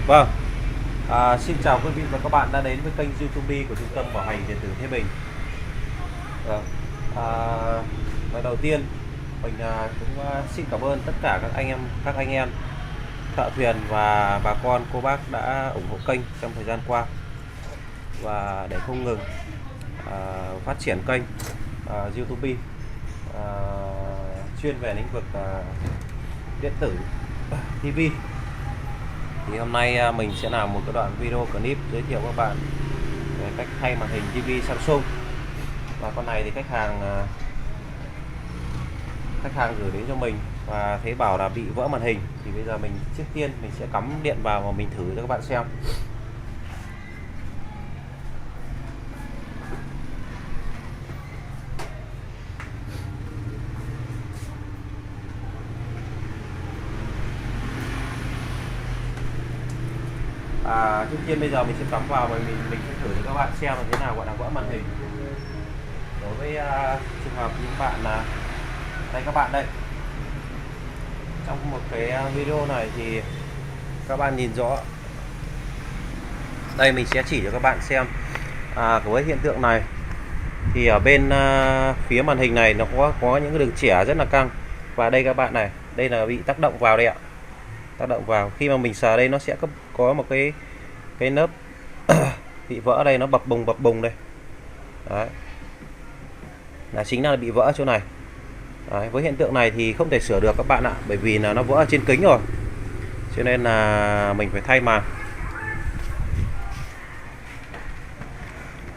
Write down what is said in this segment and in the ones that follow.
Vâng, xin chào quý vị và các bạn đã đến với kênh YouTube của Trung tâm Bảo hành điện tử Thế Bình. Vâng, à, Lời đầu tiên mình cũng xin cảm ơn tất cả các anh em thợ thuyền và bà con cô bác đã ủng hộ kênh trong thời gian qua và để không ngừng phát triển kênh YouTube à, chuyên về lĩnh vực điện tử TV. Thì hôm nay mình sẽ làm một cái đoạn video clip giới thiệu các bạn về cách thay màn hình TV Samsung. Và con này thì khách hàng gửi đến cho mình và thấy bảo là bị vỡ màn hình. Thì bây giờ trước tiên mình sẽ cắm điện vào và mình thử cho các bạn xem. Trước tiên bây giờ mình sẽ cắm vào và mình sẽ thử cho các bạn xem là thế nào gọi là vỡ màn hình. Đối với trường hợp những bạn là đây, các bạn đây, trong một cái video này thì các bạn nhìn rõ đây, mình sẽ chỉ cho các bạn xem với hiện tượng này thì ở bên phía màn hình này nó có những cái đường chẻ rất là căng. Và đây các bạn này, đây là bị tác động vào đây ạ, tác động vào. Khi mà mình sờ đây nó sẽ có một cái lớp bị vỡ đây, nó bập bùng đây. Đấy, chính là bị vỡ chỗ này. Đấy, với hiện tượng này thì không thể sửa được các bạn ạ, bởi vì là nó vỡ ở trên kính rồi, cho nên là mình phải thay màn.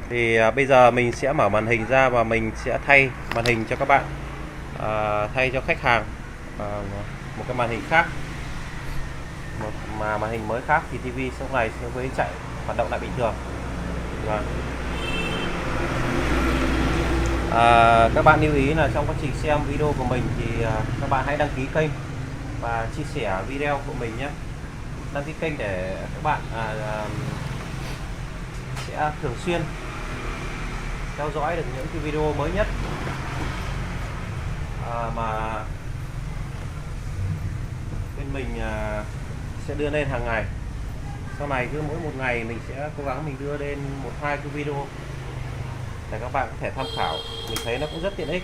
Thì bây giờ mình sẽ mở màn hình ra và mình sẽ thay màn hình cho các bạn, thay cho khách hàng một cái màn hình khác, màn hình mới khác, thì TV sau này sẽ với chạy hoạt động lại bình thường. Và các bạn lưu ý là trong quá trình xem video của mình thì các bạn hãy đăng ký kênh và chia sẻ video của mình nhé. Đăng ký kênh để các bạn sẽ thường xuyên theo dõi được những cái video mới nhất mà bên mình sẽ đưa lên hàng ngày. Sau này cứ mỗi một ngày mình sẽ cố gắng mình đưa lên 1-2 cái video để các bạn có thể tham khảo. Mình thấy nó cũng rất tiện ích.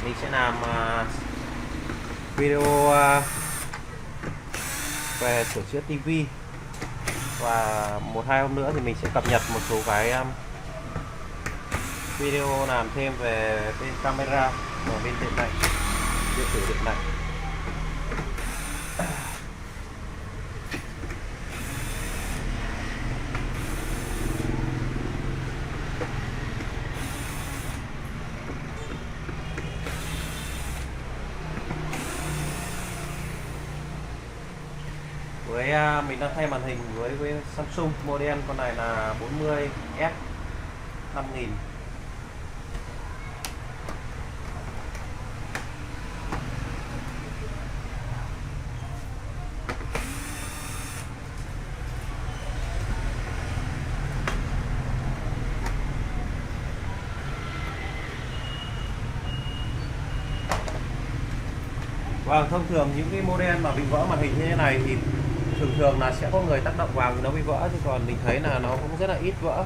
Mình sẽ làm video về sửa chữa tivi, và 1-2 hôm nữa thì mình sẽ cập nhật một số cái video làm thêm về bên camera và bên điện lạnh, điện tử điện lạnh. Mình đang thay màn hình với Samsung, model con này là 40S 5000. Vâng, thông thường những cái model mà bị vỡ màn hình như thế này thì thường là sẽ có người tác động vào thì nó bị vỡ, chứ còn mình thấy là nó cũng rất là ít vỡ.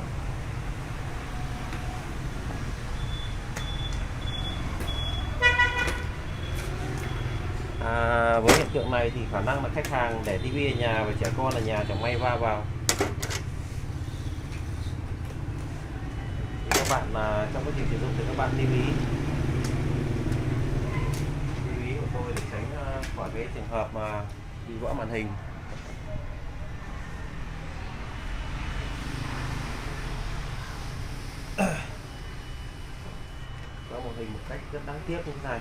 Với hiện tượng này thì khả năng là khách hàng để tivi ở nhà và trẻ con ở nhà chẳng may va vào. Thì các bạn trong quá trình sử dụng thì các bạn lưu ý của tôi để tránh khỏi cái trường hợp mà bị vỡ màn hình. Vỡ màn hình một cách rất đáng tiếc như thế này.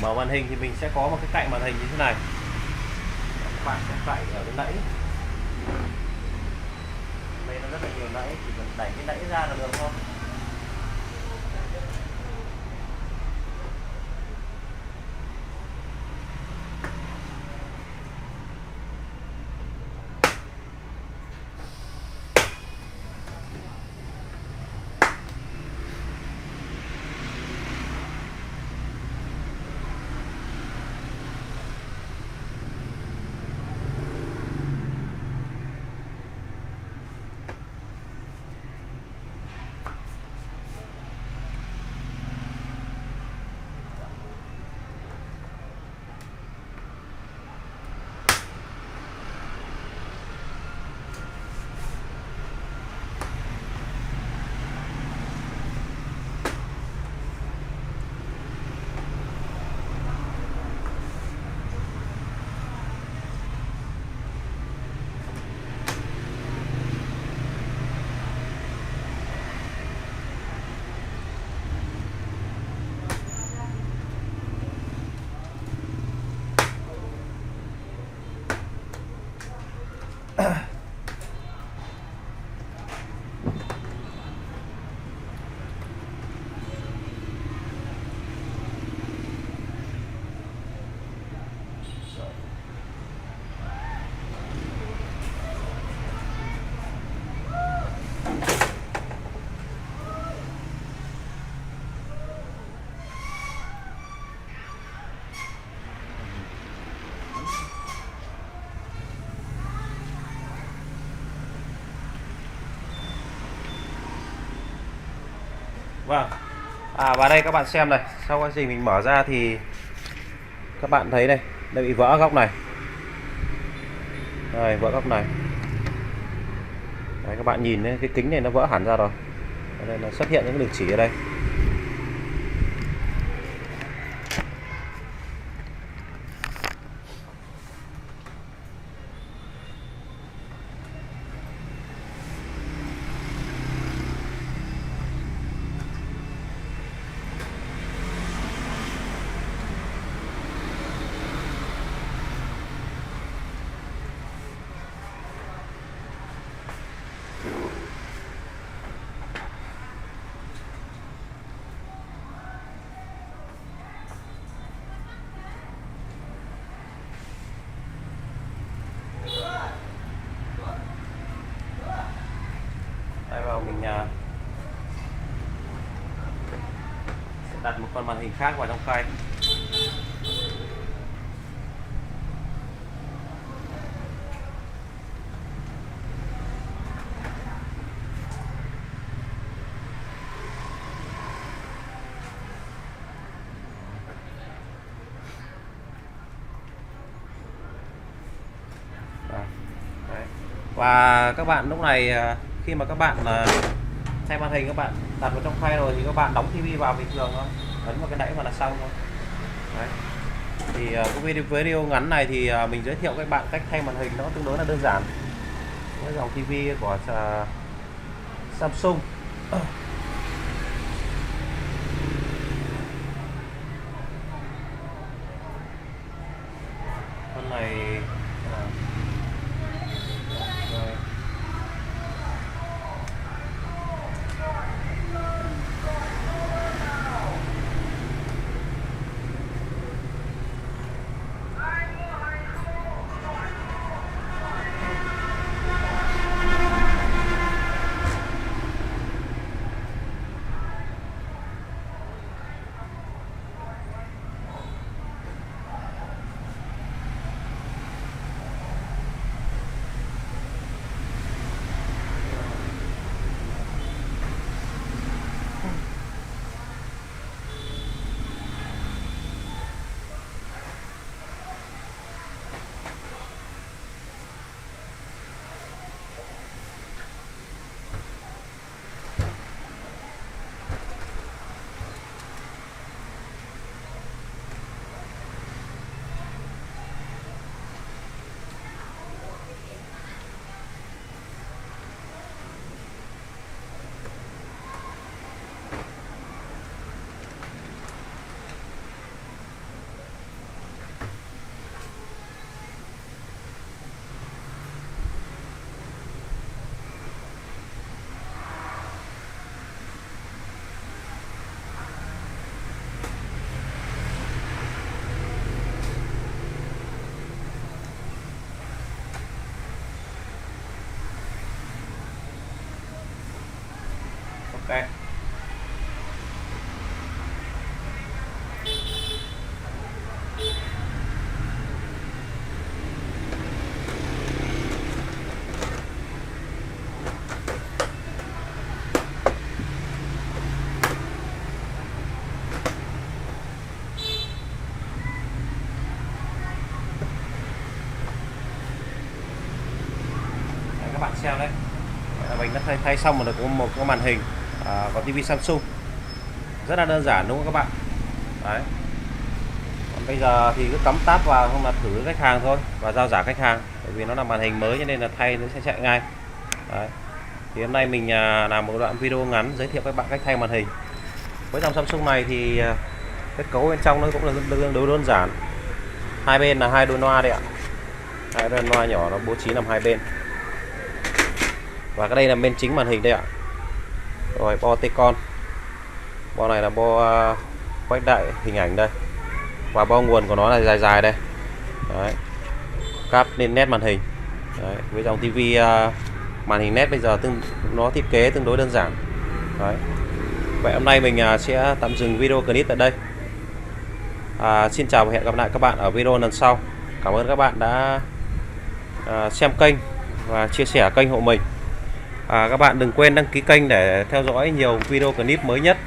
mở màn hình thì mình sẽ có một cái cạnh màn hình như thế này. Các bạn sẽ cạy ở cái nãy. Đây nó rất là nhiều nãy, chỉ cần đẩy cái nãy ra là được thôi. Vâng. Và đây các bạn xem này, sau quá trình mình mở ra thì các bạn thấy đây, đã bị vỡ góc này. Đây, vỡ góc này. Đấy, các bạn nhìn đấy, cái kính này nó vỡ hẳn ra rồi. Đây nó xuất hiện những đường chỉ ở đây. Đây vào mình sẽ đặt một con màn hình khác vào trong khay. Đấy. Và các bạn lúc này khi mà các bạn thay màn hình, các bạn đặt vào trong khay rồi thì các bạn đóng tivi vào bình thường thôi, ấn vào cái nãy và là xong thôi. Đấy. Thì cái video ngắn này thì mình giới thiệu các bạn cách thay màn hình nó tương đối là đơn giản. Cái dòng tivi của Samsung. Con này Đây. Các bạn xem đấy, mình đã thay xong một cái màn hình có tivi Samsung, rất là đơn giản đúng không các bạn. Đấy. Còn bây giờ thì cứ cắm táp vào không là thử khách hàng thôi và giao trả khách hàng, bởi vì nó là màn hình mới cho nên là thay nó sẽ chạy ngay. Đấy. Thì hôm nay mình làm một đoạn video ngắn giới thiệu các bạn cách thay màn hình. Với dòng Samsung này thì kết cấu bên trong nó cũng là tương đối đơn giản. Hai bên là hai đôi loa đấy ạ, hai đôi loa nhỏ nó bố trí nằm hai bên. Và cái đây là bên chính màn hình đây ạ. Rồi bo T-con, bo này là bo khuếch đại hình ảnh đây, và bo nguồn của nó là dài dài đây. Đấy. Cáp lên nét màn hình. Đấy. Với dòng tivi màn hình nét bây giờ nó thiết kế tương đối đơn giản. Đấy. Vậy hôm nay mình sẽ tạm dừng video clip tại đây. Xin chào và hẹn gặp lại các bạn ở video lần sau. Cảm ơn các bạn đã xem kênh và chia sẻ kênh hộ mình. Các bạn đừng quên đăng ký kênh để theo dõi nhiều video clip mới nhất.